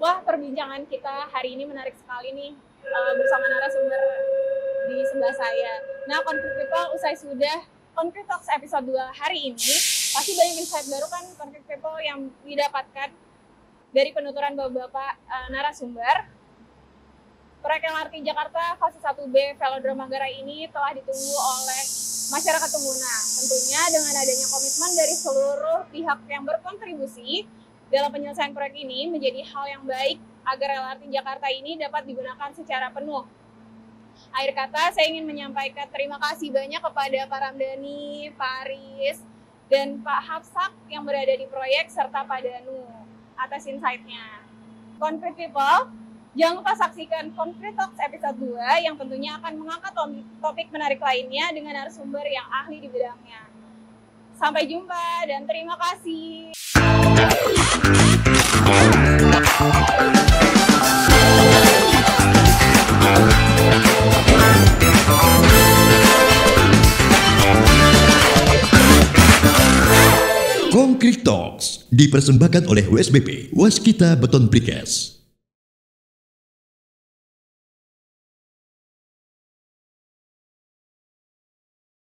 Wah, perbincangan kita hari ini menarik sekali nih bersama narasumber di sebelah saya. Nah, Concrete People, usai sudah Concrete Talks episode 2 hari ini, pasti banyak insight baru kan Concrete People yang didapatkan dari penuturan Bapak-Bapak narasumber. Proyek LRT Jakarta fase 1B Velodrome Manggarai ini telah ditunggu oleh masyarakat pengguna. Tentunya dengan adanya komitmen dari seluruh pihak yang berkontribusi, dalam penyelesaian proyek ini menjadi hal yang baik agar LRT Jakarta ini dapat digunakan secara penuh. Akhir kata, saya ingin menyampaikan terima kasih banyak kepada Pak Ramdhani, Pak Aris, dan Pak Hapsak yang berada di proyek, serta Pak Danu atas insight-nya. Concrete People, jangan lupa saksikan Concrete Talks episode 2 yang tentunya akan mengangkat topik menarik lainnya dengan narasumber yang ahli di bidangnya. Sampai jumpa dan terima kasih. Concrete Talks dipersembahkan oleh WSBP, Waskita Beton Precast.